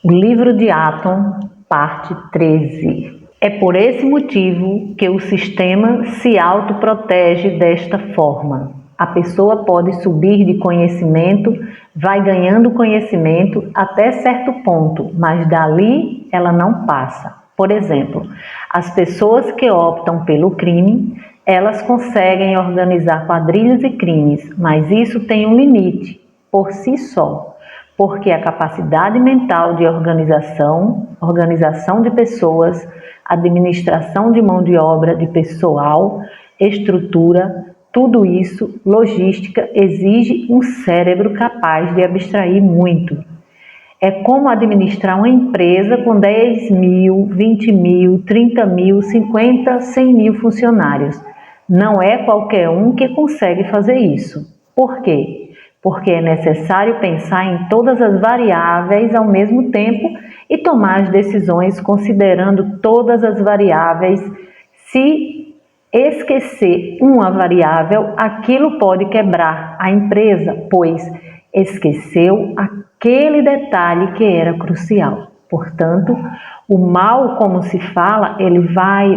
O livro de Atom, parte 13. É por esse motivo que o sistema se autoprotege desta forma. A pessoa pode subir de conhecimento, vai ganhando conhecimento até certo ponto, mas dali ela não passa. Por exemplo, as pessoas que optam pelo crime, elas conseguem organizar quadrilhas e crimes, mas isso tem um limite por si só. Porque a capacidade mental de organização de pessoas, administração de mão de obra, de pessoal, estrutura, tudo isso, logística, exige um cérebro capaz de abstrair muito. É como administrar uma empresa com 10 mil, 20 mil, 30 mil, 50, 100 mil funcionários. Não é qualquer um que consegue fazer isso. Por quê? Porque é necessário pensar em todas as variáveis ao mesmo tempo e tomar as decisões considerando todas as variáveis. Se esquecer uma variável, aquilo pode quebrar a empresa, pois esqueceu aquele detalhe que era crucial. Portanto, o mal, como se fala, ele vai,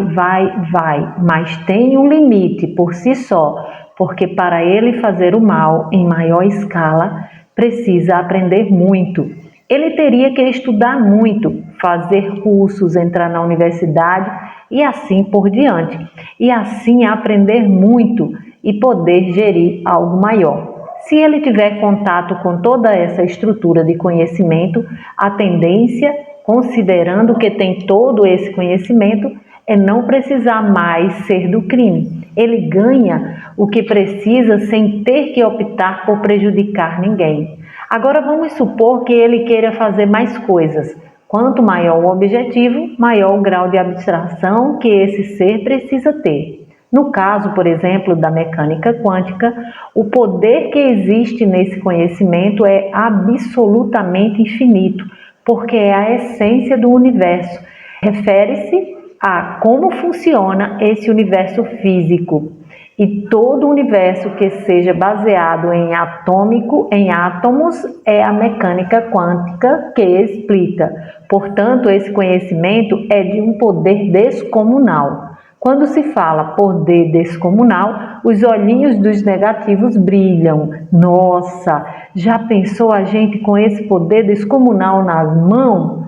mas tem um limite por si só. Porque para ele fazer o mal em maior escala, precisa aprender muito. Ele teria que estudar muito, fazer cursos, entrar na universidade e assim por diante. E assim aprender muito e poder gerir algo maior. Se ele tiver contato com toda essa estrutura de conhecimento, a tendência, considerando que tem todo esse conhecimento, é não precisar mais ser do crime. Ele ganha o que precisa sem ter que optar por prejudicar ninguém. Agora vamos supor que ele queira fazer mais coisas. Quanto maior o objetivo, maior o grau de abstração que esse ser precisa ter. No caso, por exemplo, da mecânica quântica, o poder que existe nesse conhecimento é absolutamente infinito, porque é a essência do universo. Refere-se a como funciona esse universo físico. E todo universo que seja baseado em átomos, é a mecânica quântica que explica. Portanto, esse conhecimento é de um poder descomunal. Quando se fala poder descomunal, os olhinhos dos negativos brilham. Nossa, já pensou a gente com esse poder descomunal nas mãos?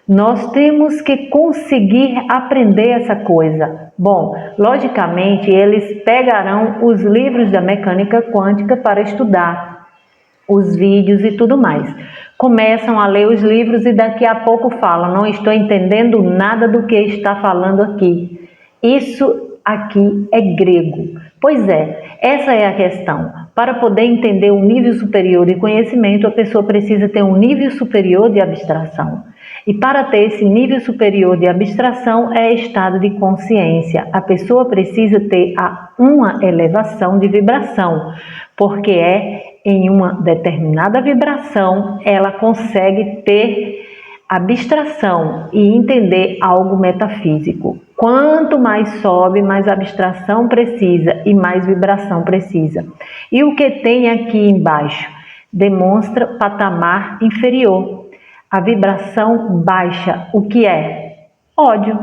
Nós temos que conseguir aprender essa coisa. Bom, logicamente, eles pegarão os livros da mecânica quântica para estudar, os vídeos e tudo mais. Começam a ler os livros e daqui a pouco falam, não estou entendendo nada do que está falando aqui. Isso aqui é grego. Pois é, essa é a questão. Para poder entender um nível superior de conhecimento, a pessoa precisa ter um nível superior de abstração. E para ter esse nível superior de abstração é estado de consciência. A pessoa precisa ter uma elevação de vibração, porque em uma determinada vibração ela consegue ter abstração e entender algo metafísico. Quanto mais sobe, mais abstração precisa e mais vibração precisa. E o que tem aqui embaixo demonstra patamar inferior. A vibração baixa, o que é? Ódio.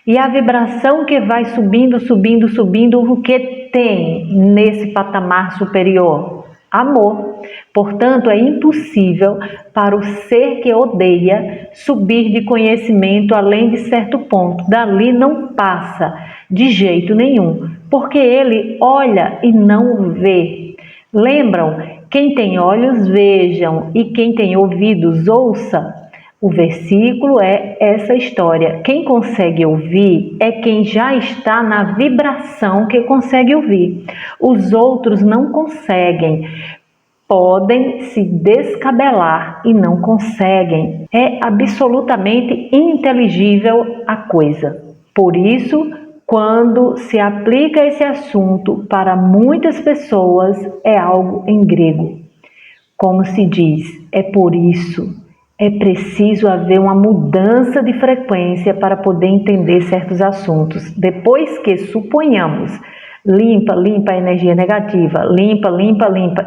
E a vibração que vai subindo, o que tem nesse patamar superior? Amor. Portanto, é impossível para o ser que odeia subir de conhecimento além de certo ponto. Dali não passa de jeito nenhum, porque ele olha e não vê. Lembram? Quem tem olhos, vejam, e quem tem ouvidos, ouça. O versículo é essa história. Quem consegue ouvir é quem já está na vibração que consegue ouvir. Os outros não conseguem. Podem se descabelar e não conseguem. É absolutamente ininteligível a coisa. Por isso, quando se aplica esse assunto para muitas pessoas, é algo em grego. Como se diz, é por isso. É preciso haver uma mudança de frequência para poder entender certos assuntos. Depois que suponhamos, limpa a energia negativa, limpa,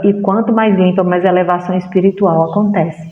e quanto mais limpa, mais elevação espiritual acontece.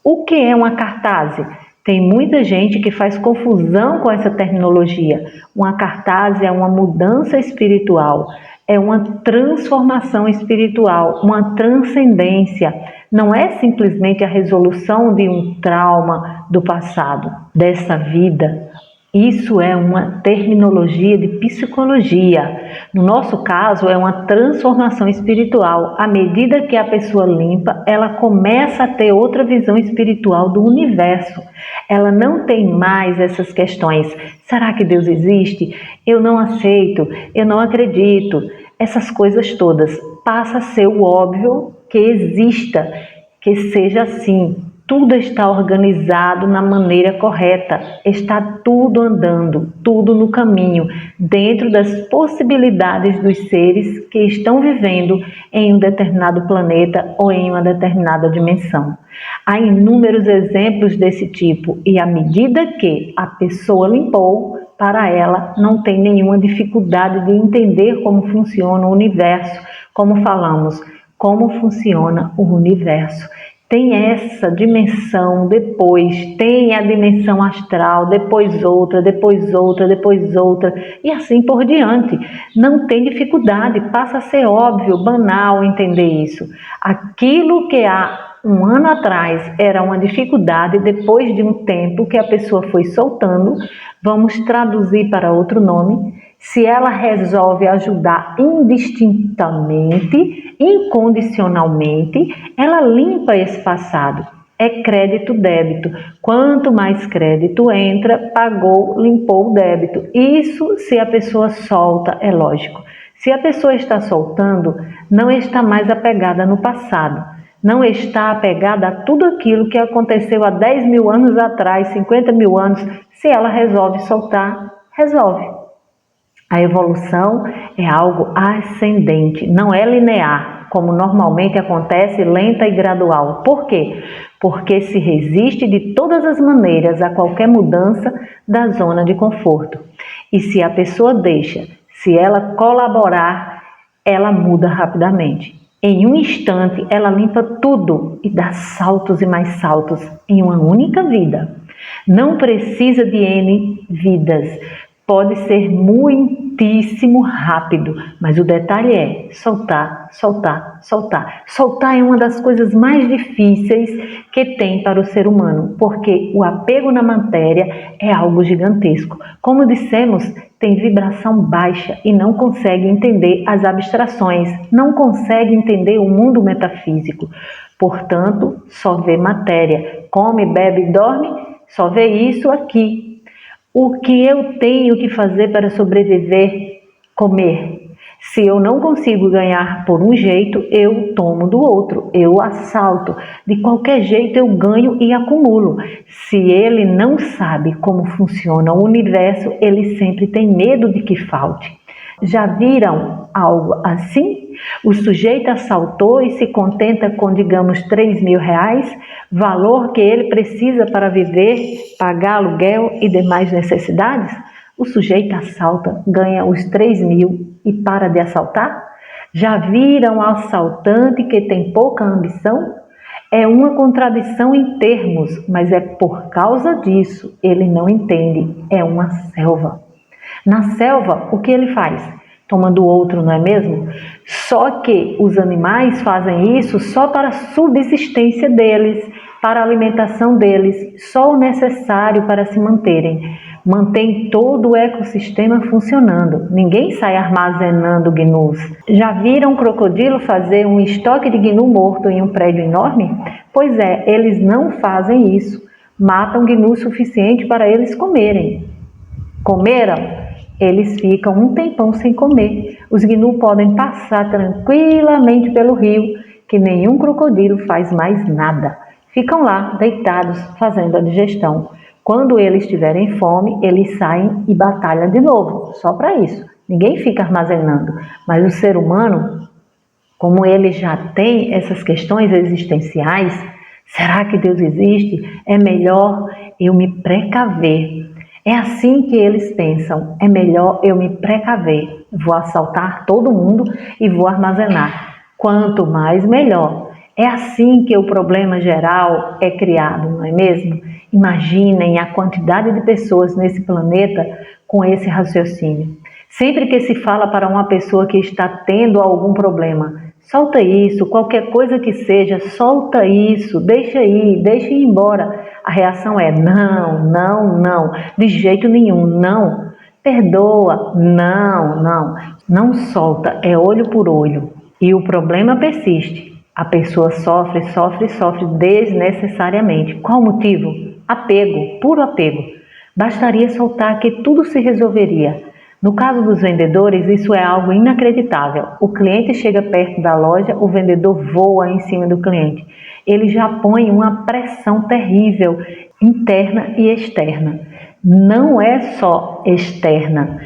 O que é uma cartase? Tem muita gente que faz confusão com essa terminologia. Uma cartase é uma mudança espiritual, é uma transformação espiritual, uma transcendência. Não é simplesmente a resolução de um trauma do passado, dessa vida. Isso é uma terminologia de psicologia. No nosso caso, é uma transformação espiritual. À medida que a pessoa limpa, ela começa a ter outra visão espiritual do universo. Ela não tem mais essas questões. Será que Deus existe? Eu não aceito, eu não acredito. Essas coisas todas. Passa a ser o óbvio que exista, que seja assim. Tudo está organizado na maneira correta, está tudo andando, tudo no caminho, dentro das possibilidades dos seres que estão vivendo em um determinado planeta ou em uma determinada dimensão. Há inúmeros exemplos desse tipo e à medida que a pessoa limpou, para ela não tem nenhuma dificuldade de entender como funciona o universo, como falamos, como funciona o universo. Tem essa dimensão, depois tem a dimensão astral, depois outra, depois outra, depois outra, e assim por diante. Não tem dificuldade, passa a ser óbvio, banal entender isso. Aquilo que há um ano atrás era uma dificuldade, depois de um tempo que a pessoa foi soltando, vamos traduzir para outro nome. Se ela resolve ajudar indistintamente, incondicionalmente, ela limpa esse passado. É crédito-débito. Quanto mais crédito entra, pagou, limpou o débito. Isso se a pessoa solta, é lógico. Se a pessoa está soltando, não está mais apegada no passado. Não está apegada a tudo aquilo que aconteceu há 10 mil anos atrás, 50 mil anos. Se ela resolve soltar, resolve. A evolução é algo ascendente, não é linear, como normalmente acontece, lenta e gradual. Por quê? Porque se resiste de todas as maneiras a qualquer mudança da zona de conforto. E se a pessoa deixa, se ela colaborar, ela muda rapidamente. Em um instante, ela limpa tudo e dá saltos e mais saltos em uma única vida. Não precisa de N vidas. Pode ser muitíssimo rápido, mas o detalhe é soltar, soltar, soltar. Soltar é uma das coisas mais difíceis que tem para o ser humano, porque o apego na matéria é algo gigantesco. Como dissemos, tem vibração baixa e não consegue entender as abstrações, não consegue entender o mundo metafísico. Portanto, só vê matéria. Come, bebe, dorme, só vê isso aqui. O que eu tenho que fazer para sobreviver? Comer. Se eu não consigo ganhar por um jeito, eu tomo do outro, eu assalto. De qualquer jeito eu ganho e acumulo. Se ele não sabe como funciona o universo, ele sempre tem medo de que falte. Já viram algo assim? O sujeito assaltou e se contenta com, digamos, R$3.000, valor que ele precisa para viver, pagar aluguel e demais necessidades? O sujeito assalta, ganha os 3.000 e para de assaltar? Já viram um assaltante que tem pouca ambição? É uma contradição em termos, mas é por causa disso, ele não entende, é uma selva. Na selva, o que ele faz? Toma do outro, não é mesmo? Só que os animais fazem isso só para a subsistência deles, para a alimentação deles, só o necessário para se manterem. Mantém todo o ecossistema funcionando. Ninguém sai armazenando gnus. Já viram um crocodilo fazer um estoque de gnu morto em um prédio enorme? Pois é, eles não fazem isso. Matam gnu suficiente para eles comerem. Comeram? Eles ficam um tempão sem comer. Os gnus podem passar tranquilamente pelo rio, que nenhum crocodilo faz mais nada. Ficam lá, deitados, fazendo a digestão. Quando eles tiverem fome, eles saem e batalham de novo, só para isso. Ninguém fica armazenando. Mas o ser humano, como ele já tem essas questões existenciais, será que Deus existe? É melhor eu me precaver. É assim que eles pensam, é melhor eu me precaver. Vou assaltar todo mundo e vou armazenar. Quanto mais, melhor. É assim que o problema geral é criado, não é mesmo? Imaginem a quantidade de pessoas nesse planeta com esse raciocínio. Sempre que se fala para uma pessoa que está tendo algum problema, solta isso, qualquer coisa que seja, solta isso, deixa ir embora. A reação é não, não, não, de jeito nenhum, não. Perdoa, não, não. Não solta, é olho por olho. E o problema persiste. A pessoa sofre, sofre, sofre desnecessariamente. Qual o motivo? Apego, puro apego. Bastaria soltar que tudo se resolveria. No caso dos vendedores, isso é algo inacreditável. O cliente chega perto da loja, o vendedor voa em cima do cliente. Ele já põe uma pressão terrível, interna e externa. Não é só externa,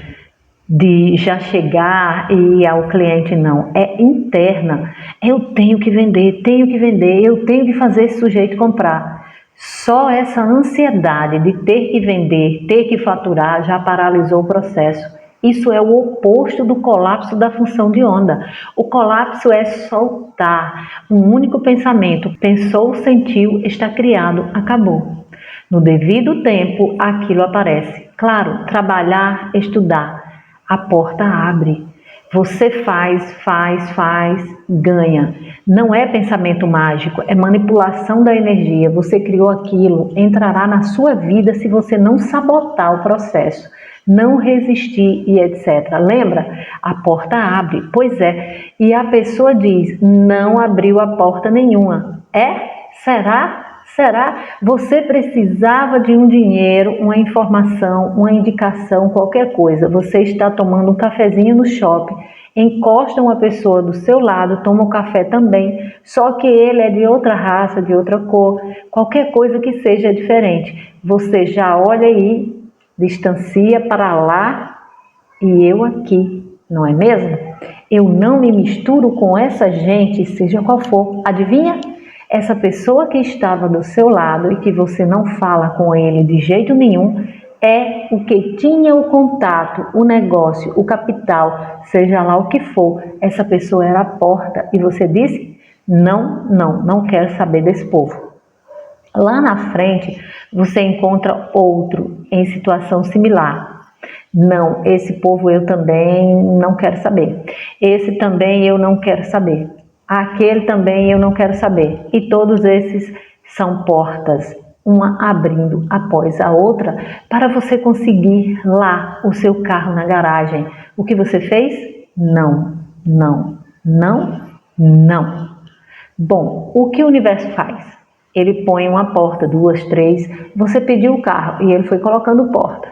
de já chegar e ir ao cliente, não. É interna. Eu tenho que vender, eu tenho que fazer esse sujeito comprar. Só essa ansiedade de ter que vender, ter que faturar, já paralisou o processo. Isso é o oposto do colapso da função de onda. O colapso é soltar um único pensamento. Pensou, sentiu, está criado, acabou. No devido tempo, aquilo aparece. Claro, trabalhar, estudar. A porta abre. Você faz, ganha. Não é pensamento mágico, é manipulação da energia. Você criou aquilo, entrará na sua vida se você não sabotar o processo, não resistir e etc. Lembra? A porta abre. Pois é. E a pessoa diz, não abriu a porta nenhuma. É? Será? Será? Você precisava de um dinheiro, uma informação, uma indicação, qualquer coisa. Você está tomando um cafezinho no shopping, encosta uma pessoa do seu lado, toma um café também, só que ele é de outra raça, de outra cor, qualquer coisa que seja diferente. Você já olha aí, distancia para lá e eu aqui, não é mesmo? Eu não me misturo com essa gente, seja qual for. Adivinha? Essa pessoa que estava do seu lado e que você não fala com ele de jeito nenhum, é o que tinha o contato, o negócio, o capital, seja lá o que for. Essa pessoa era a porta e você disse, não quero saber desse povo. Lá na frente, você encontra outro em situação similar. Não, esse povo eu também não quero saber. Esse também eu não quero saber. Aquele também eu não quero saber. E todos esses são portas, uma abrindo após a outra, para você conseguir lá o seu carro na garagem. O que você fez? Não. Bom, o que o universo faz? Ele põe uma porta, 2, 3, você pediu o carro e ele foi colocando porta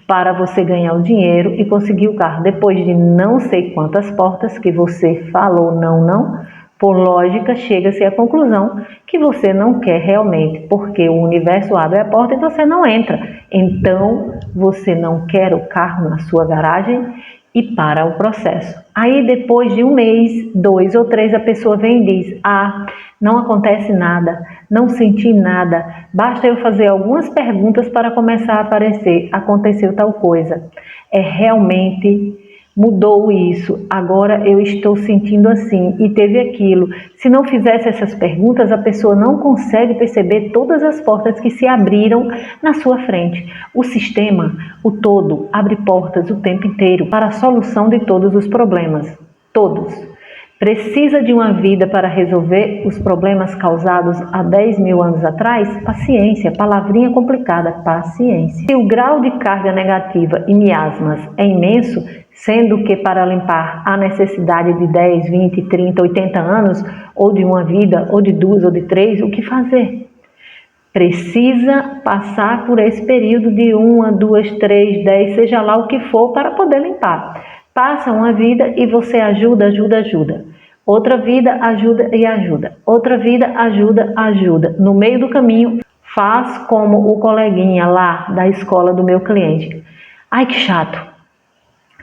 para você ganhar o dinheiro e conseguir o carro. Depois de não sei quantas portas que você falou não, por lógica, chega-se à conclusão que você não quer realmente, porque o universo abre a porta e você não entra. Então, você não quer o carro na sua garagem e para o processo. Aí, depois de 1 mês, 2 ou 3, a pessoa vem e diz, não acontece nada, não senti nada, basta eu fazer algumas perguntas para começar a aparecer, aconteceu tal coisa. É realmente... mudou isso, agora eu estou sentindo assim e teve aquilo. Se não fizesse essas perguntas, a pessoa não consegue perceber todas as portas que se abriram na sua frente. O sistema, o todo, abre portas o tempo inteiro para a solução de todos os problemas. Todos. Precisa de uma vida para resolver os problemas causados há 10.000 anos atrás? Paciência, palavrinha complicada, paciência. Se o grau de carga negativa e miasmas é imenso, sendo que para limpar há necessidade de 10, 20, 30, 80 anos, ou de uma vida, ou de 2, ou de 3, o que fazer? Precisa passar por esse período de 1, 2, 3, 10, seja lá o que for, para poder limpar. Passa uma vida e você ajuda. Outra vida ajuda e ajuda. Outra vida ajuda. No meio do caminho, faz como o coleguinha lá da escola do meu cliente. Ai, que chato.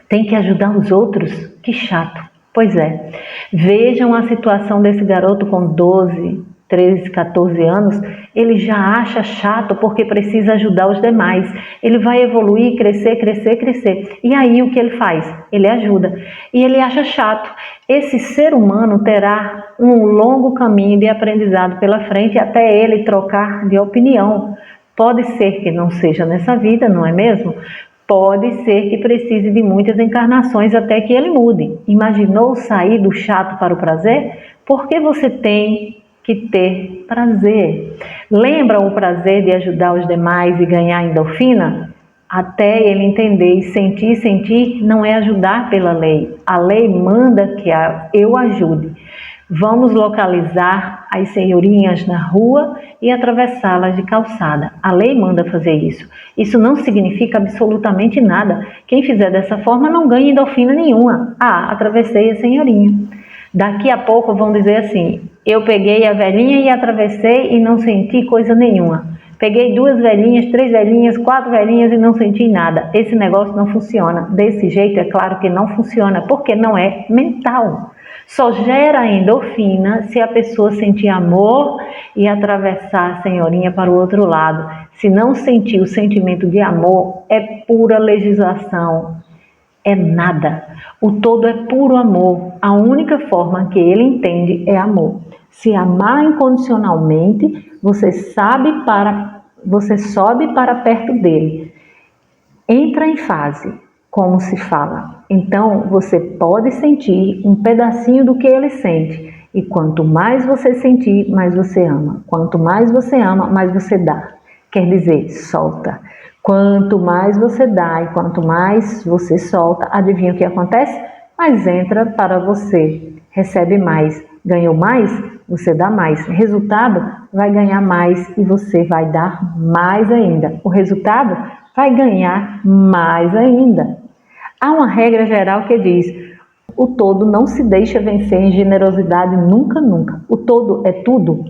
Tem que ajudar os outros? Que chato. Pois é. Vejam a situação desse garoto com 12, 13, 14 anos, ele já acha chato porque precisa ajudar os demais. Ele vai evoluir, crescer, crescer, crescer. E aí o que ele faz? Ele ajuda. E ele acha chato. Esse ser humano terá um longo caminho de aprendizado pela frente até ele trocar de opinião. Pode ser que não seja nessa vida, não é mesmo? Pode ser que precise de muitas encarnações até que ele mude. Imaginou sair do chato para o prazer? Porque você tem que ter prazer. Lembra o prazer de ajudar os demais e ganhar endorfina? Até ele entender e sentir não é ajudar pela lei. A lei manda que eu ajude. Vamos localizar as senhorinhas na rua e atravessá-las de calçada. A lei manda fazer isso. Isso não significa absolutamente nada. Quem fizer dessa forma não ganha endorfina nenhuma. Ah, atravessei a senhorinha. Daqui a pouco vão dizer assim, eu peguei a velhinha e atravessei e não senti coisa nenhuma. Peguei 2 velhinhas, 3 velhinhas, 4 velhinhas e não senti nada. Esse negócio não funciona. Desse jeito é claro que não funciona, porque não é mental. Só gera endorfina se a pessoa sentir amor e atravessar a senhorinha para o outro lado. Se não sentir o sentimento de amor, é pura legislação. É nada. O todo é puro amor. A única forma que ele entende é amor. Se amar incondicionalmente, você sobe para perto dele. Entra em fase, como se fala. Então, você pode sentir um pedacinho do que ele sente. E quanto mais você sentir, mais você ama. Quanto mais você ama, mais você dá. Quer dizer, solta. Quanto mais você dá e quanto mais você solta, adivinha o que acontece? Mais entra para você. Recebe mais. Ganhou mais? Você dá mais. Resultado? Vai ganhar mais e você vai dar mais ainda. O resultado? Vai ganhar mais ainda. Há uma regra geral que diz: o todo não se deixa vencer em generosidade nunca, nunca. O todo é tudo.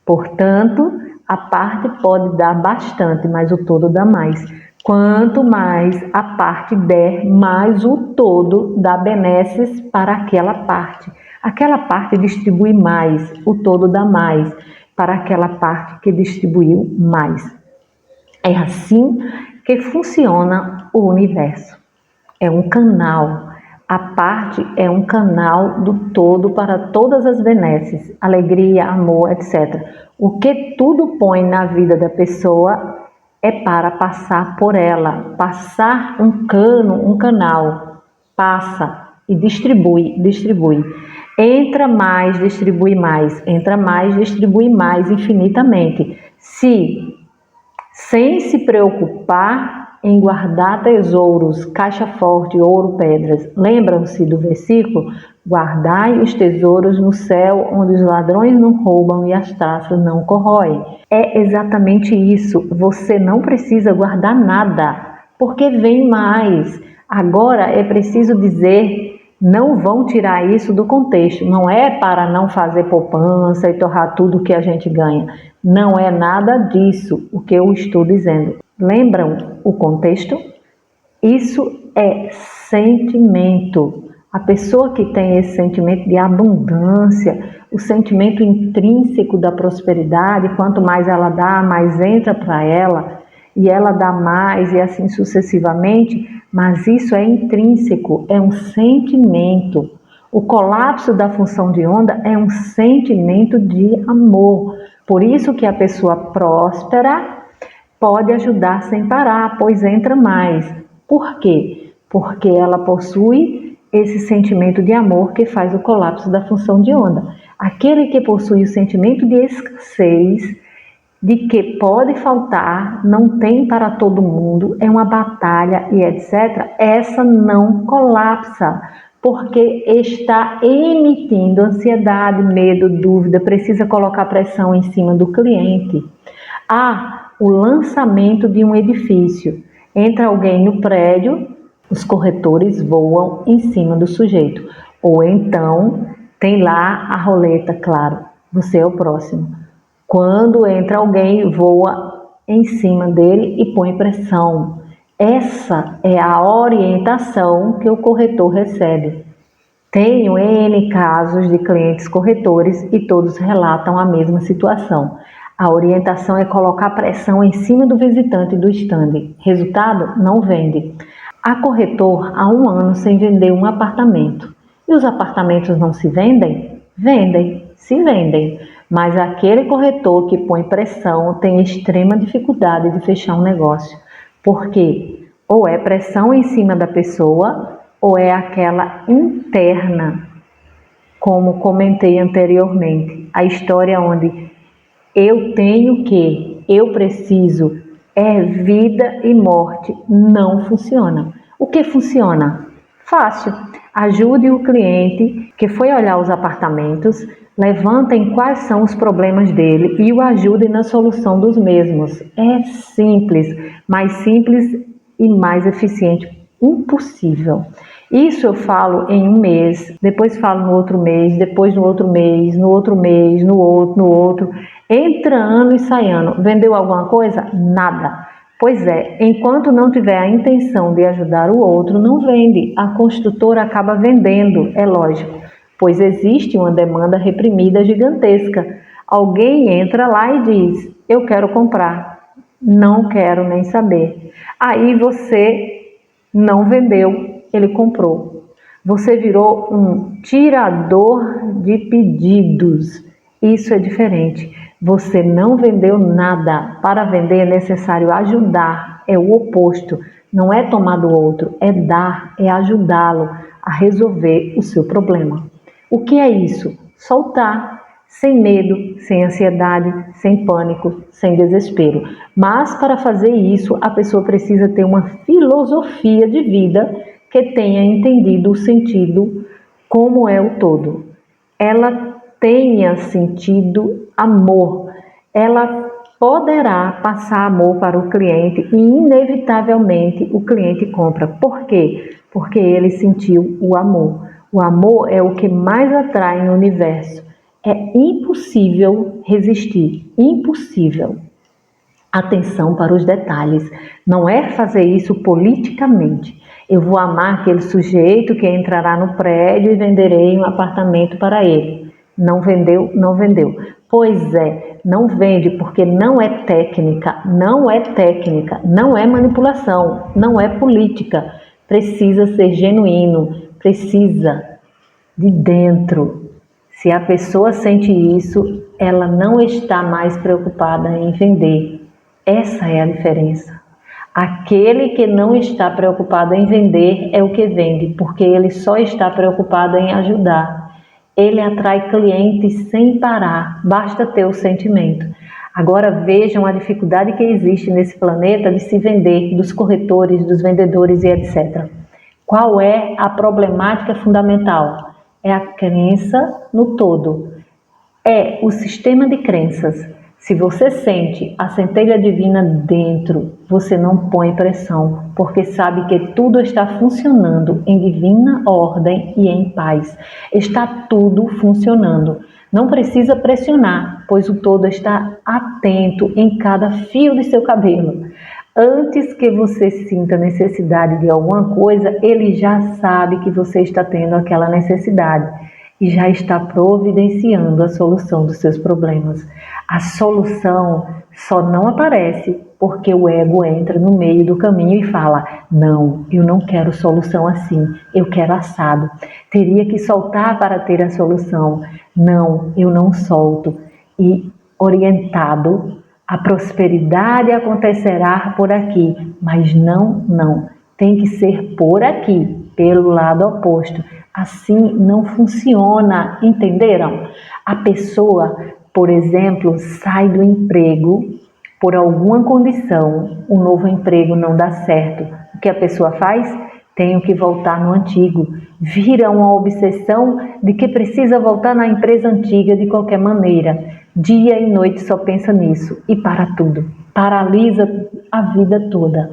Portanto, a parte pode dar bastante, mas o todo dá mais. Quanto mais a parte der, mais o todo dá benesses para aquela parte. Aquela parte distribui mais, o todo dá mais para aquela parte que distribuiu mais. É assim que funciona o universo. É um canal. A parte é um canal do todo para todas as benesses, alegria, amor, etc. O que tudo põe na vida da pessoa é para passar por ela, passar um canal, passa e distribui. Entra mais, distribui mais, entra mais, distribui mais infinitamente. Sem se preocupar em guardar tesouros, caixa forte, ouro, pedras. Lembram-se do versículo? Guardai os tesouros no céu, onde os ladrões não roubam e as traças não corroem. É exatamente isso. Você não precisa guardar nada, porque vem mais. Agora é preciso dizer, não vão tirar isso do contexto. Não é para não fazer poupança e torrar tudo que a gente ganha. Não é nada disso o que eu estou dizendo. Lembram o contexto? Isso é sentimento. A pessoa que tem esse sentimento de abundância, o sentimento intrínseco da prosperidade, quanto mais ela dá, mais entra para ela, e ela dá mais e assim sucessivamente, mas isso é intrínseco, é um sentimento. O colapso da função de onda é um sentimento de amor. Por isso que a pessoa próspera pode ajudar sem parar, pois entra mais. Por quê? Porque ela possui esse sentimento de amor que faz o colapso da função de onda. Aquele que possui o sentimento de escassez, de que pode faltar, não tem para todo mundo, é uma batalha e etc., essa não colapsa, porque está emitindo ansiedade, medo, dúvida, precisa colocar pressão em cima do cliente. O lançamento de um edifício. Entra alguém no prédio, os corretores voam em cima do sujeito. Ou então, tem lá a roleta, claro, você é o próximo. Quando entra alguém, voa em cima dele e põe pressão. Essa é a orientação que o corretor recebe. Tenho N casos de clientes corretores e todos relatam a mesma situação. A orientação é colocar pressão em cima do visitante do estande. Resultado? Não vende. Há corretor há 1 ano sem vender um apartamento. E os apartamentos não se vendem? Vendem, se vendem. Mas aquele corretor que põe pressão tem extrema dificuldade de fechar um negócio. Por quê? Ou é pressão em cima da pessoa, ou é aquela interna, como comentei anteriormente. A história onde eu tenho que, eu preciso, é vida e morte, não funciona. O que funciona? Fácil. Ajude o cliente que foi olhar os apartamentos, levantem quais são os problemas dele e o ajude na solução dos mesmos. É simples, mais simples e mais eficiente impossível. Isso eu falo em 1 mês, depois falo no outro mês, depois no outro mês, no outro mês, no outro. Entra ano e sai ano. Vendeu alguma coisa? Nada. Pois é, enquanto não tiver a intenção de ajudar o outro, não vende. A construtora acaba vendendo, é lógico, pois existe uma demanda reprimida gigantesca. Alguém entra lá e diz, eu quero comprar, não quero nem saber. Aí você não vendeu, ele comprou. Você virou um tirador de pedidos. Isso é diferente. Você não vendeu nada. Para vender é necessário ajudar. É o oposto. Não é tomar do outro, é dar, é ajudá-lo a resolver o seu problema. O que é isso? Soltar. Sem medo, sem ansiedade, sem pânico, sem desespero. Mas para fazer isso, a pessoa precisa ter uma filosofia de vida que tenha entendido o sentido como é o todo. Ela tenha sentido amor. Ela poderá passar amor para o cliente e inevitavelmente o cliente compra. Por quê? Porque ele sentiu o amor. O amor é o que mais atrai no universo. É impossível resistir, impossível. Atenção para os detalhes, não é fazer isso politicamente. Eu vou amar aquele sujeito que entrará no prédio e venderei um apartamento para ele. Não vendeu, não vendeu. Pois é, não vende porque não é técnica, não é técnica, não é manipulação, não é política. Precisa ser genuíno, precisa de dentro. Se a pessoa sente isso, ela não está mais preocupada em vender. Essa é a diferença. Aquele que não está preocupado em vender é o que vende, porque ele só está preocupado em ajudar. Ele atrai clientes sem parar, basta ter o sentimento. Agora vejam a dificuldade que existe nesse planeta de se vender, dos corretores, dos vendedores e etc. Qual é a problemática fundamental? É a crença no todo. É o sistema de crenças. Se você sente a centelha divina dentro, você não põe pressão, porque sabe que tudo está funcionando em divina ordem e em paz. Está tudo funcionando. Não precisa pressionar, pois o todo está atento em cada fio de seu cabelo. Antes que você sinta necessidade de alguma coisa, ele já sabe que você está tendo aquela necessidade e já está providenciando a solução dos seus problemas. A solução só não aparece porque o ego entra no meio do caminho e fala: não, eu não quero solução assim, eu quero assado. Teria que soltar para ter a solução. Não, eu não solto. E orientado, a prosperidade acontecerá por aqui, mas não. Tem que ser por aqui, pelo lado oposto. Assim não funciona, entenderam? A pessoa, por exemplo, sai do emprego por alguma condição, o novo emprego não dá certo. O que a pessoa faz? Tenho que voltar no antigo. Vira uma obsessão de que precisa voltar na empresa antiga de qualquer maneira. Dia e noite só pensa nisso e para tudo. Paralisa a vida toda.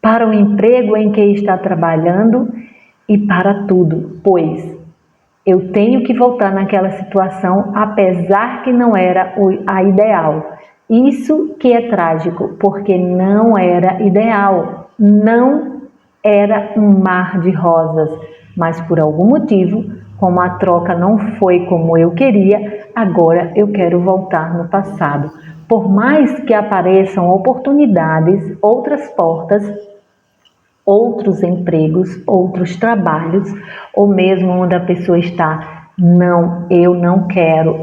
Para o emprego em que está trabalhando e para tudo, pois eu tenho que voltar naquela situação apesar que não era a ideal. Isso que é trágico, porque não era ideal, não era um mar de rosas, mas por algum motivo, como a troca não foi como eu queria, agora eu quero voltar no passado. Por mais que apareçam oportunidades, outras portas, outros empregos, outros trabalhos, ou mesmo onde a pessoa está, não, eu não quero,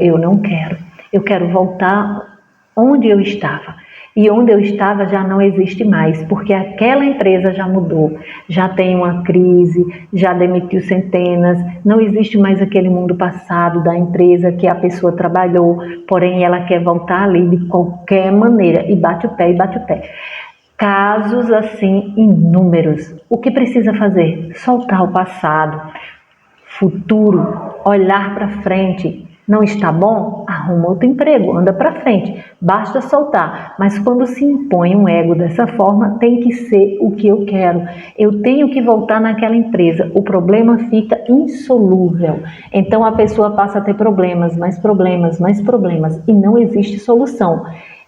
eu quero voltar onde eu estava. E onde eu estava já não existe mais, porque aquela empresa já mudou, já tem uma crise, já demitiu centenas, não existe mais aquele mundo passado da empresa que a pessoa trabalhou, porém ela quer voltar ali de qualquer maneira, e bate o pé, e bate o pé. Casos assim inúmeros. O que precisa fazer? Soltar o passado, futuro, olhar para frente. Não está bom? Arruma outro emprego, anda para frente. Basta soltar. Mas quando se impõe um ego dessa forma, tem que ser o que eu quero. Eu tenho que voltar naquela empresa. O problema fica insolúvel. Então a pessoa passa a ter problemas, mais problemas, mais problemas. E não existe solução.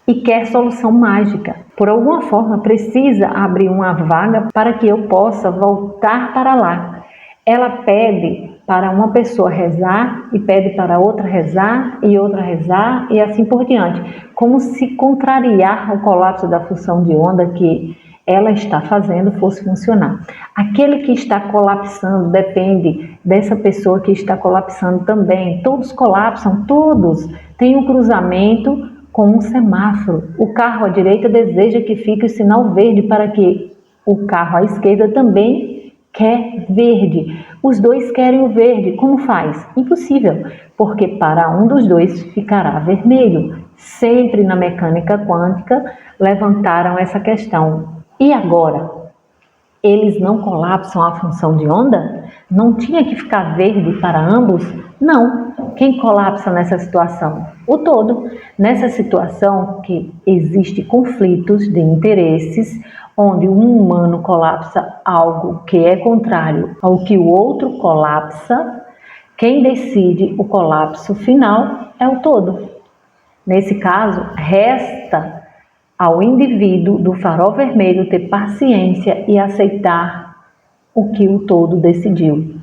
E quer solução mágica. Por alguma forma, precisa abrir uma vaga para que eu possa voltar para lá. Ela pede para uma pessoa rezar e pede para outra rezar e assim por diante, como se contrariar o colapso da função de onda que ela está fazendo fosse funcionar. Aquele que está colapsando depende dessa pessoa que está colapsando também. Todos colapsam, todos. Tem um cruzamento com um semáforo. O carro à direita deseja que fique o sinal verde para que o carro à esquerda também quer verde. Os dois querem o verde. Como faz? Impossível, porque para um dos dois ficará vermelho. Sempre na mecânica quântica levantaram essa questão. E agora? Eles não colapsam a função de onda? Não tinha que ficar verde para ambos? Não. Quem colapsa nessa situação? O todo. Nessa situação que existe conflitos de interesses, onde um humano colapsa algo que é contrário ao que o outro colapsa, quem decide o colapso final é o todo. Nesse caso, resta ao indivíduo do farol vermelho ter paciência e aceitar o que o todo decidiu.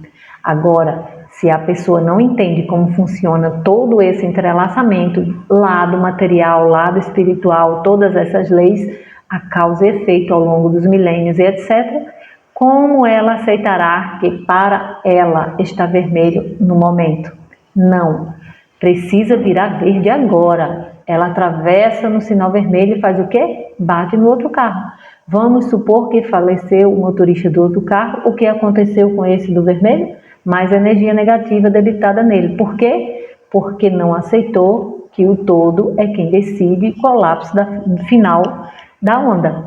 Agora, se a pessoa não entende como funciona todo esse entrelaçamento, lado material, lado espiritual, todas essas leis, a causa e efeito ao longo dos milênios e etc., como ela aceitará que para ela está vermelho no momento? Não. Precisa virar verde agora. Ela atravessa no sinal vermelho e faz o quê? Bate no outro carro. Vamos supor que faleceu o motorista do outro carro. O que aconteceu com esse do vermelho? Mais energia negativa debitada nele. Por quê? Porque não aceitou que o todo é quem decide o colapso final da onda.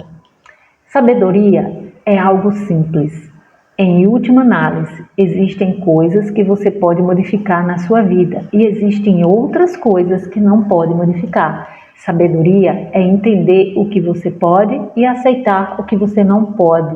Sabedoria é algo simples. Em última análise, existem coisas que você pode modificar na sua vida e existem outras coisas que não pode modificar. Sabedoria é entender o que você pode e aceitar o que você não pode.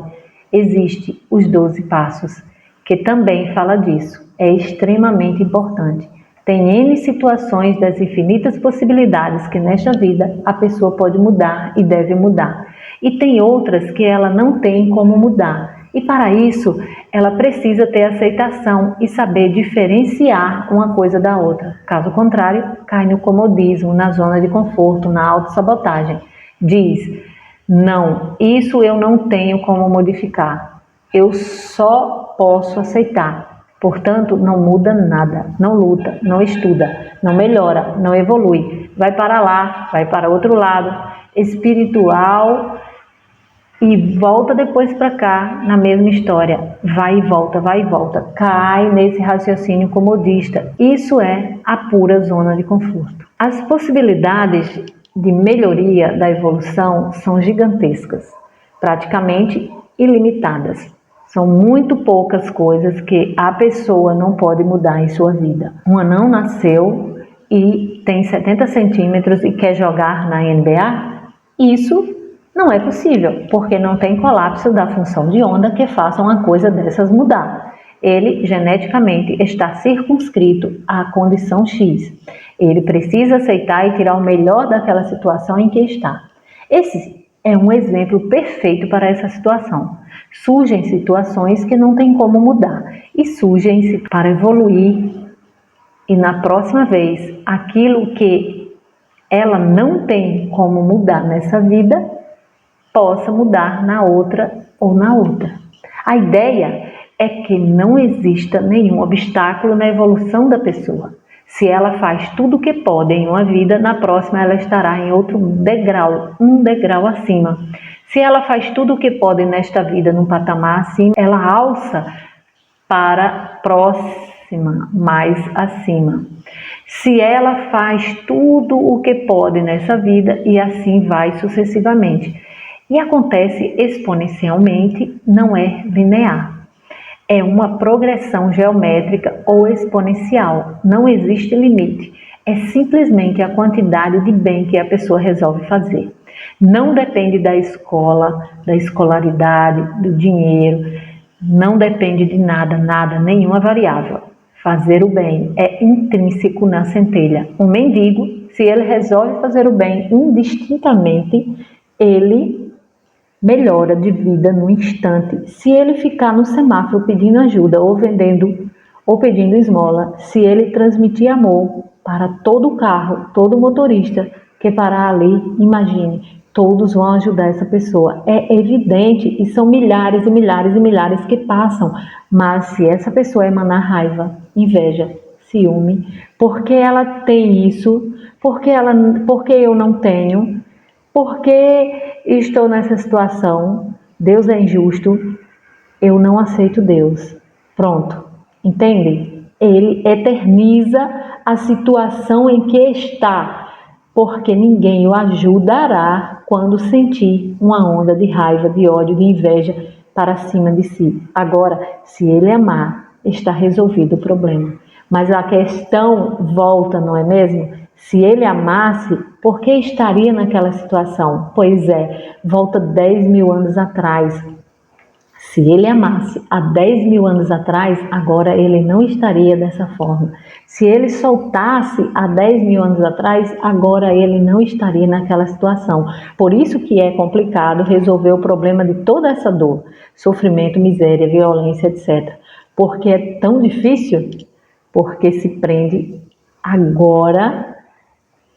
Existem os 12 passos, que também fala disso. É extremamente importante. Tem N situações das infinitas possibilidades que nesta vida a pessoa pode mudar e deve mudar. E tem outras que ela não tem como mudar. E para isso, ela precisa ter aceitação e saber diferenciar uma coisa da outra. Caso contrário, cai no comodismo, na zona de conforto, na autossabotagem. Diz, não, isso eu não tenho como modificar. Eu só posso aceitar. Portanto, não muda nada, não luta, não estuda, não melhora, não evolui. Vai para lá, vai para outro lado, espiritual, e volta depois para cá na mesma história. Vai e volta. Cai nesse raciocínio comodista. Isso é a pura zona de conforto. As possibilidades de melhoria da evolução são gigantescas, praticamente ilimitadas. São muito poucas coisas que a pessoa não pode mudar em sua vida. Um anão nasceu e tem 70 centímetros e quer jogar na NBA? Isso não é possível, porque não tem colapso da função de onda que faça uma coisa dessas mudar. Ele, geneticamente, está circunscrito à condição X. Ele precisa aceitar e tirar o melhor daquela situação em que está. Esse é um exemplo perfeito para essa situação. Surgem situações que não tem como mudar e surgem para evoluir e na próxima vez aquilo que ela não tem como mudar nessa vida possa mudar na outra ou na outra. A ideia é que não exista nenhum obstáculo na evolução da pessoa. Se ela faz tudo o que pode em uma vida, na próxima ela estará em outro degrau, um degrau acima. Se ela faz tudo o que pode nesta vida, num patamar acima, ela alça para a próxima, mais acima. Se ela faz tudo o que pode nessa vida, e assim vai sucessivamente. E acontece exponencialmente, não é linear. É uma progressão geométrica ou exponencial, não existe limite. É simplesmente a quantidade de bem que a pessoa resolve fazer. Não depende da escola, da escolaridade, do dinheiro, não depende de nada, nenhuma variável. Fazer o bem é intrínseco na centelha. Um mendigo, se ele resolve fazer o bem indistintamente, ele melhora de vida no instante. Se ele ficar no semáforo pedindo ajuda ou vendendo ou pedindo esmola, se ele transmitir amor para todo o carro, todo motorista que parar ali, imagine, todos vão ajudar essa pessoa. É evidente e são milhares e milhares e milhares que passam, mas se essa pessoa emanar raiva, inveja, ciúme, porque ela tem isso, porque eu não tenho, porque estou nessa situação, Deus é injusto, eu não aceito Deus. Pronto, entende? Ele eterniza a situação em que está, porque ninguém o ajudará quando sentir uma onda de raiva, de ódio, de inveja para cima de si. Agora, se ele amar, está resolvido o problema. Mas a questão volta, não é mesmo? Se ele amasse, por que estaria naquela situação? Pois é, volta 10 mil anos atrás. Se ele amasse há 10 mil anos atrás, agora ele não estaria dessa forma. Se ele soltasse há 10 mil anos atrás, agora ele não estaria naquela situação. Por isso que é complicado resolver o problema de toda essa dor, sofrimento, miséria, violência, etc. Porque é tão difícil? Porque se prende agora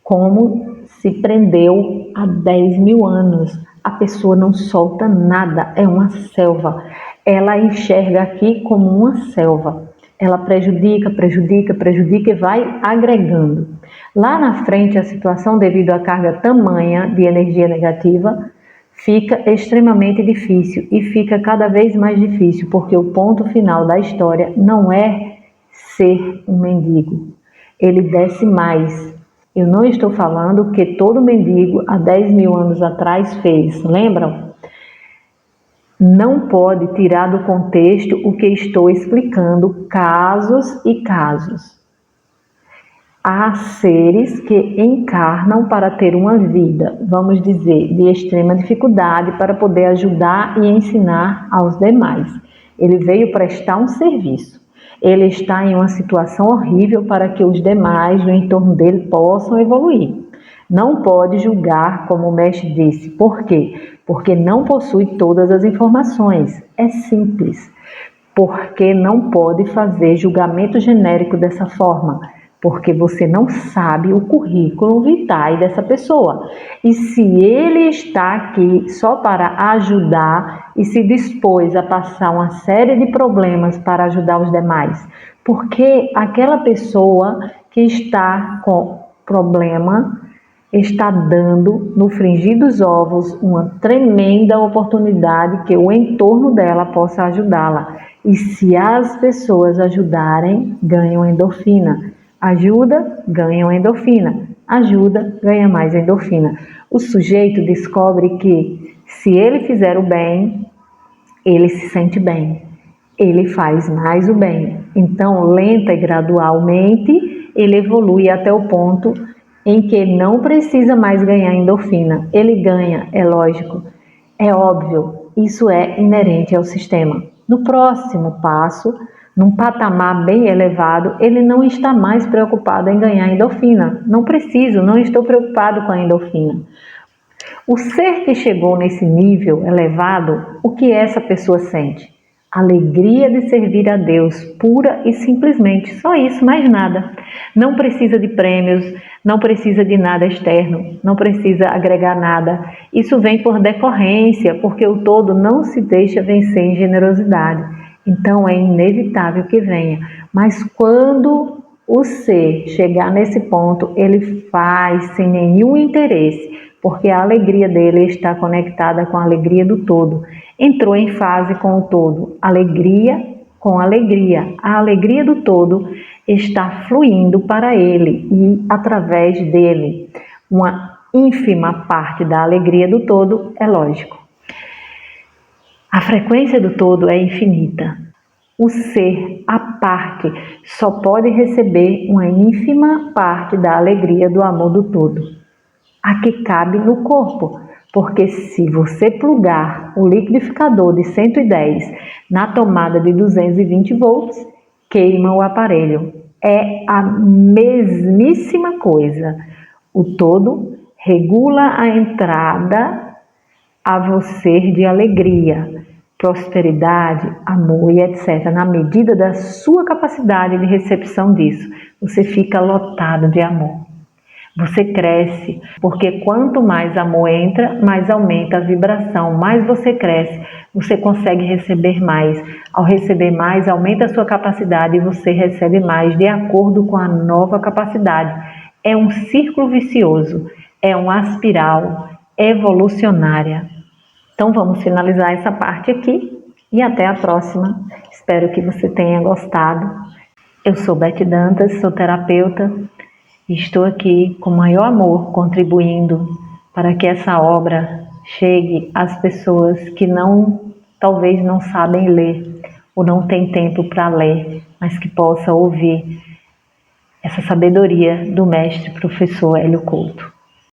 como se prendeu há 10 mil anos. A pessoa não solta nada, é uma selva. Ela enxerga aqui como uma selva. Ela prejudica e vai agregando. Lá na frente, a situação, devido à carga tamanha de energia negativa, fica extremamente difícil e fica cada vez mais difícil, porque o ponto final da história não é ser um mendigo. Ele desce mais. Eu não estou falando que todo mendigo há 10 mil anos atrás fez, lembram? Não pode tirar do contexto o que estou explicando, casos e casos. Há seres que encarnam para ter uma vida, vamos dizer, de extrema dificuldade para poder ajudar e ensinar aos demais. Ele veio prestar um serviço. Ele está em uma situação horrível para que os demais no entorno dele possam evoluir. Não pode julgar, como o mestre disse. Por quê? Porque não possui todas as informações. É simples. Porque não pode fazer julgamento genérico dessa forma. Porque você não sabe o currículo vitae dessa pessoa. E se ele está aqui só para ajudar e se dispôs a passar uma série de problemas para ajudar os demais, porque aquela pessoa que está com problema está dando no frigir dos ovos uma tremenda oportunidade que o entorno dela possa ajudá-la. E se as pessoas ajudarem, ganham endorfina. Ajuda, ganha endorfina. Ajuda, ganha mais endorfina. O sujeito descobre que se ele fizer o bem, ele se sente bem. Ele faz mais o bem. Então, lenta e gradualmente, ele evolui até o ponto em que não precisa mais ganhar endorfina. Ele ganha, é lógico, é óbvio, isso é inerente ao sistema. No próximo passo, num patamar bem elevado, ele não está mais preocupado em ganhar endorfina. Não preciso, não estou preocupado com a endorfina. O ser que chegou nesse nível elevado, o que essa pessoa sente? Alegria de servir a Deus, pura e simplesmente, só isso, mais nada. Não precisa de prêmios, não precisa de nada externo, não precisa agregar nada. Isso vem por decorrência, porque o todo não se deixa vencer em generosidade. Então é inevitável que venha. Mas quando o ser chegar nesse ponto, ele faz sem nenhum interesse, porque a alegria dele está conectada com a alegria do todo. Entrou em fase com o todo, alegria com alegria. A alegria do todo está fluindo para ele e através dele. Uma ínfima parte da alegria do todo é lógico. A frequência do todo é infinita. O ser, a parte, só pode receber uma ínfima parte da alegria do amor do todo. A que cabe no corpo, porque se você plugar o liquidificador de 110 na tomada de 220 volts, queima o aparelho. É a mesmíssima coisa. O todo regula a entrada a você de alegria, prosperidade, amor e etc. Na medida da sua capacidade de recepção disso, você fica lotado de amor. Você cresce, porque quanto mais amor entra, mais aumenta a vibração, mais você cresce, você consegue receber mais. Ao receber mais, aumenta a sua capacidade e você recebe mais de acordo com a nova capacidade. É um círculo vicioso, é uma espiral evolucionária. Então vamos finalizar essa parte aqui e até a próxima. Espero que você tenha gostado. Eu sou Beth Dantas, sou terapeuta. Estou aqui com o maior amor contribuindo para que essa obra chegue às pessoas que talvez não sabem ler ou não têm tempo para ler, mas que possa ouvir essa sabedoria do mestre professor Hélio Couto.